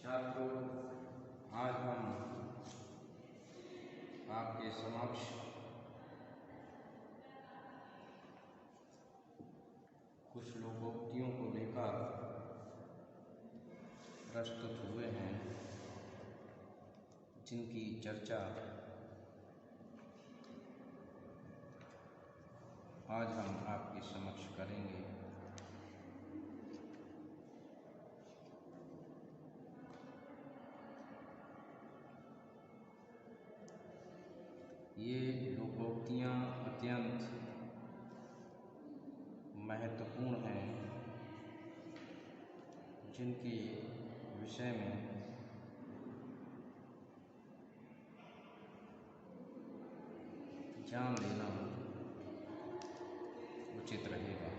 छात्रों, आज हम आपके समक्ष कुछ लोकोक्तियों को लेकर प्रस्तुत हुए हैं, जिनकी चर्चा आज हम आपके समक्ष करेंगे। ये लोकोक्तियाँ अत्यंत महत्वपूर्ण हैं, जिनके विषय में जान लेना उचित रहेगा।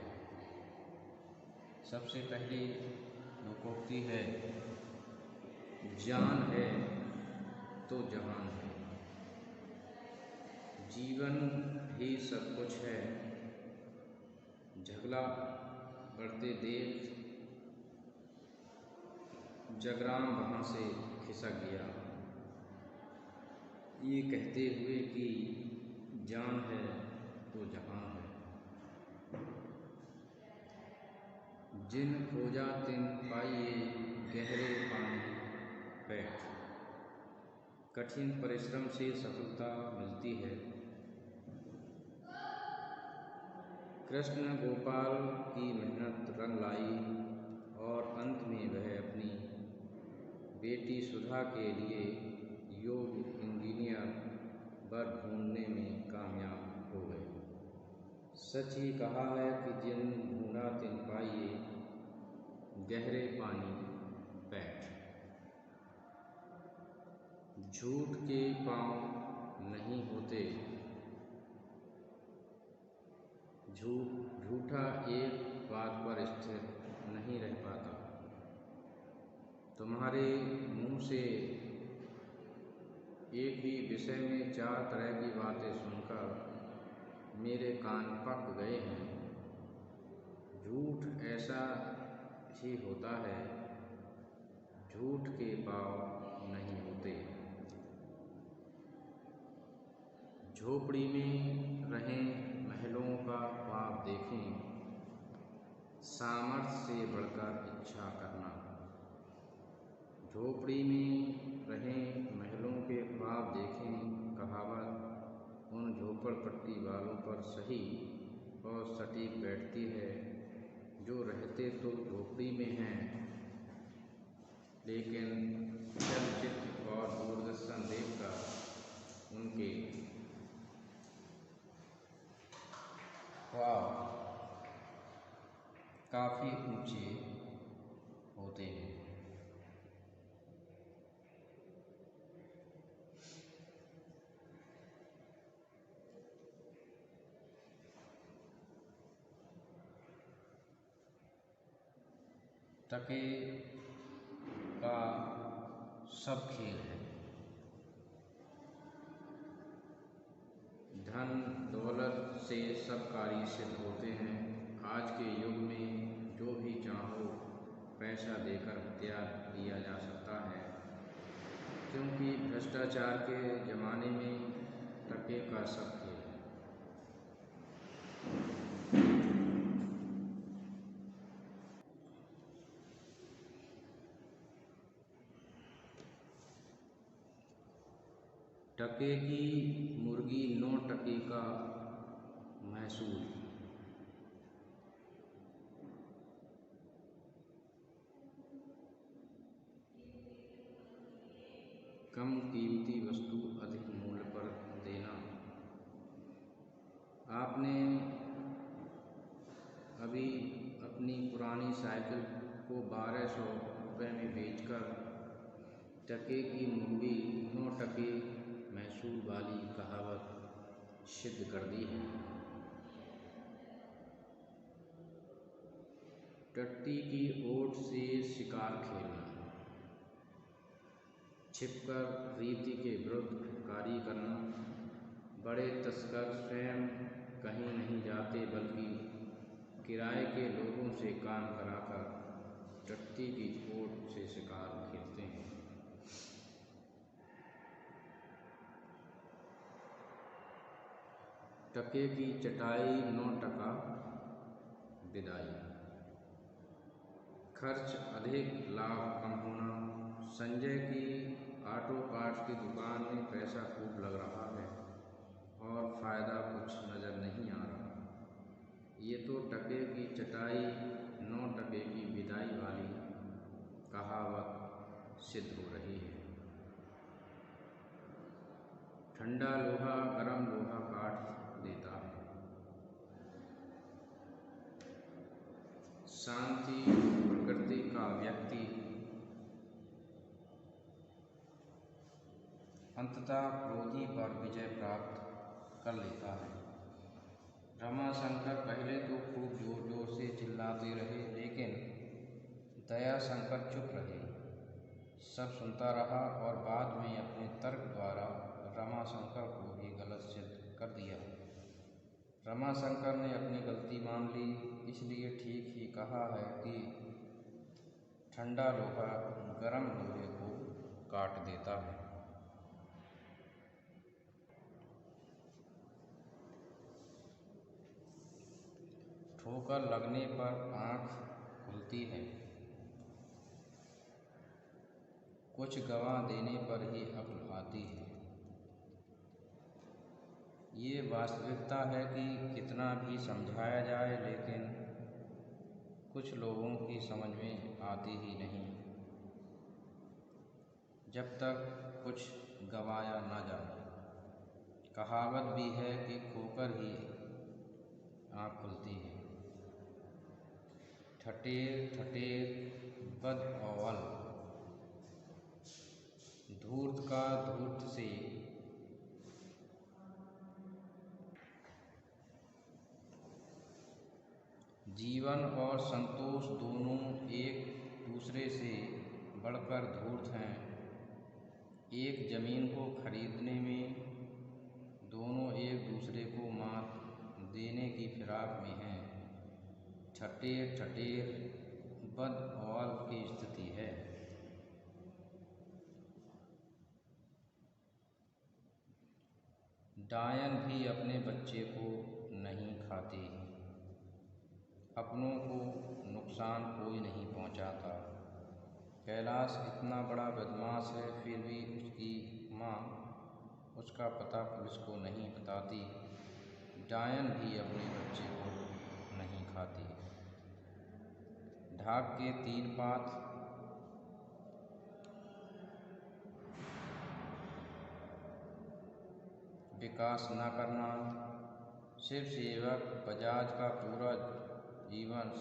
सबसे पहली लोकोक्ति है, जान है तो जहान है। जीवन ही सब कुछ है, झगड़ा बढ़ते देख जगराम वहाँ से खिसक गया, ये कहते हुए कि जान है तो जहान है। जिन खोजा तिन पाइए गहरे पानी पैठ। कठिन परिश्रम से सफलता मिलती है। कृष्ण गोपाल की मेहनत रंग लाई और अंत में वह अपनी बेटी सुधा के लिए योग इंजीनियर वर ढूंढने में कामयाब हो गए। सच ही कहा है कि जिन ढूंढा तिन पाइए गहरे पानी पैठ। झूठ के पांव नहीं होते, झूठा एक बात पर स्थिर नहीं रह पाता। तुम्हारे मुंह से एक ही विषय में 4 तरह की बातें सुनकर मेरे कान पक गए हैं। झूठ ऐसा ही होता है, झूठ के पांव नहीं होते। झोपड़ी में रहें महलों का ख्वाब देखें, सामर्थ्य से बढ़कर इच्छा करना। झोपड़ी में रहें महलों के ख्वाब देखें, कहावत उन झोपड़पट्टी वालों पर सही और सटीक बैठती है जो रहते तो झोपड़ी में हैं, लेकिन चलचित्र और दूरदर्शन देखकर उनके ख्वाब काफ़ी ऊंचे होते हैं। टके का सब खेल है। धन दौलत से सब कार्य सिद्ध होते हैं। आज के युग में जो भी चाहो पैसा देकर हथियार लिया जा सकता है, क्योंकि भ्रष्टाचार के ज़माने में टके का सब खेल है। टके की मुर्गी 9 टके का महसूल। कम कीमती वस्तु अधिक मूल्य पर देना। आपने अभी अपनी पुरानी साइकिल को 1200 रुपये में बेचकर टके की मुर्गी 9 टके महसूल वाली कहावत सिद्ध कर दी है। टट्टी की ओट से शिकार खेलना। छिपकर रीति के विरुद्ध कार्य करना। बड़े तस्कर स्वयं कहीं नहीं जाते, बल्कि किराए के लोगों से काम कराकर टट्टी की चोट से शिकार खेलते हैं। टके की चटाई 9 टका विदाई। खर्च अधिक लाभ कम होना। संजय की ऑटो पार्ट्स की दुकान में पैसा खूब लग रहा है और फायदा कुछ नज़र नहीं आ रहा। ये तो टके की चटाई 9 टके की विदाई वाली कहावत सिद्ध हो रही है। ठंडा लोहा गरम लोहा काट देता है। शांति प्रकृति का व्यक्ति अंततः क्रोधी पर विजय प्राप्त कर लेता है। रमाशंकर पहले तो खूब जोर जोर से चिल्लाते रहे, लेकिन दयाशंकर चुप रहे। सब सुनता रहा और बाद में अपने तर्क द्वारा रमाशंकर को भी गलत सिद्ध कर दिया। रमाशंकर ने अपनी गलती मान ली, इसलिए ठीक ही कहा है कि ठंडा लोहा गरम लोहे को काट देता है। ठोकर लगने पर आँख खुलती है, कुछ गवा देने पर ही अक्ल आती है। ये वास्तविकता है कि कितना भी समझाया जाए, लेकिन कुछ लोगों की समझ में आती ही नहीं जब तक कुछ गवाया ना जाए। कहावत भी है कि खोकर ही आँख खुलती है। ठठेर ठठेर बद औल, धूर्त का धूर्त से जीवन और संतोष दोनों एक दूसरे से बढ़कर धूर्त हैं। एक जमीन को खरीदने में दोनों एक दूसरे को मात देने की फिराक में हैं। ठठेर ठठेर बद औल की स्थिति है। डायन भी अपने बच्चे को नहीं खाती, अपनों को नुकसान कोई नहीं पहुंचाता। कैलाश इतना बड़ा बदमाश है, फिर भी उसकी माँ उसका पता पुलिस को नहीं बताती। डायन भी अपने बच्चे को नहीं खाती। ढाक के 3 पात, विकास न करना। शिव सेवक बजाज का पूरा जीवन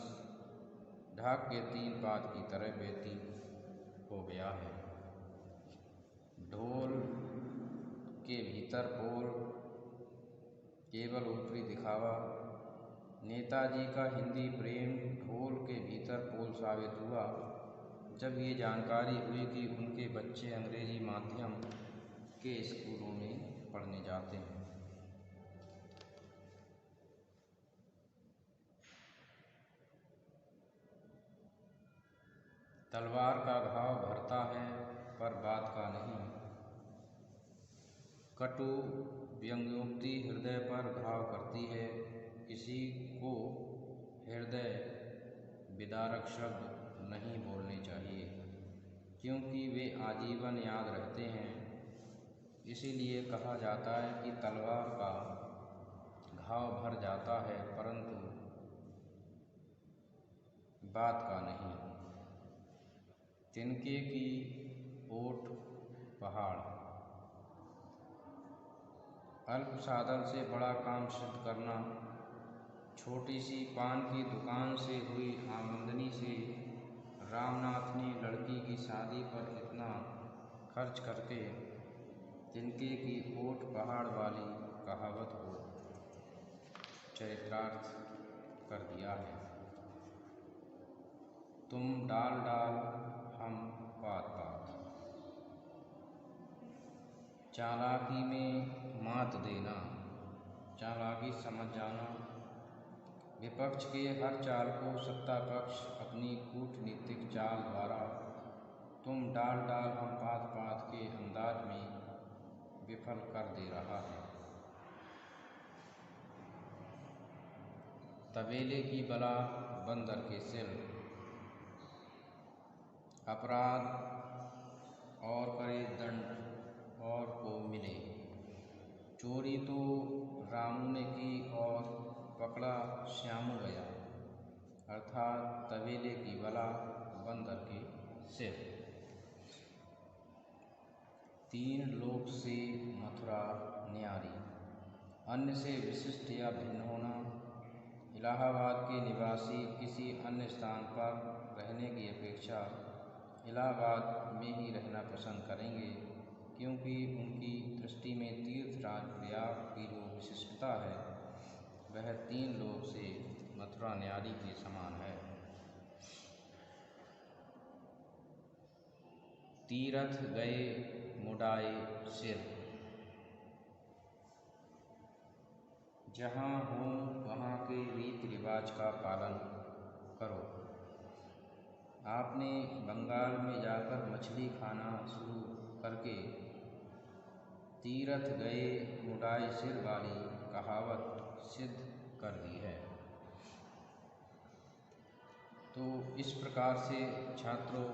ढाक के 3 पात की तरह व्यतीत हो गया है। ढोल के भीतर पोल, केवल ऊपरी दिखावा। नेताजी का हिंदी प्रेम ढोल के भीतर पोल साबित हुआ जब ये जानकारी हुई कि उनके बच्चे अंग्रेजी माध्यम के स्कूलों में पढ़ने जाते हैं। तलवार का घाव भरता है पर बात का नहीं। कटु व्यंग्योक्ति हृदय पर घाव करती है। किसी को हृदय विदारक शब्द नहीं बोलने चाहिए, क्योंकि वे आजीवन याद रहते हैं। इसीलिए कहा जाता है कि तलवार का घाव भर जाता है, परंतु बात का नहीं। तिनके की ओट पहाड़। अल्प साधन से बड़ा काम सिद्ध करना। छोटी सी पान की दुकान से हुई आमदनी से रामनाथ ने लड़की की शादी पर इतना खर्च करके तिनके की ओट पहाड़ वाली कहावत को चरितार्थ कर दिया है। तुम डाल डाल हम पात पात। चालाकी में मात देना, चालाकी समझ जाना। विपक्ष के हर चाल को सत्ता पक्ष अपनी कूटनीतिक चाल द्वारा तुम डाल डाल हम पात पात के अंदाज में विफल कर दे रहा है। तबेले की बला बंदर के सिर, अपराध और करे दंड और को मिले। चोरी तो रामू ने की और पकड़ा श्यामू गया, अर्थात तबेले की बला बंदर के सिर। 3 लोक से मथुरा न्यारी, अन्य से विशिष्ट या भिन्न होना। इलाहाबाद के निवासी किसी अन्य स्थान पर रहने की अपेक्षा इलाहाबाद में ही रहना पसंद करेंगे, क्योंकि उनकी दृष्टि में तीर्थराज प्रयाग की जो विशिष्टता है वह 3 लोक से मथुरा न्यारी के समान है। तीरथ गए मुड़ाए सिर, जहाँ हो वहाँ के रीति रिवाज का पालन करो। आपने बंगाल में जाकर मछली खाना शुरू करके तीरथ गए मुड़ाए सिर वाली कहावत सिद्ध कर दी है। तो इस प्रकार से छात्रों,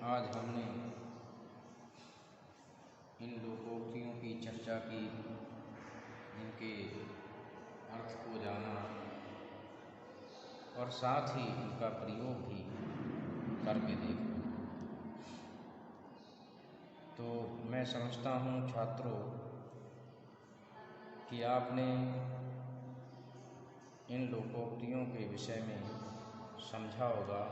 आज हमने इन लोकोक्तियों की चर्चा की, इनके अर्थ को जाना और साथ ही इनका प्रयोग भी करके देखा। तो मैं समझता हूँ छात्रों कि आपने इन लोकोक्तियों के विषय में समझा होगा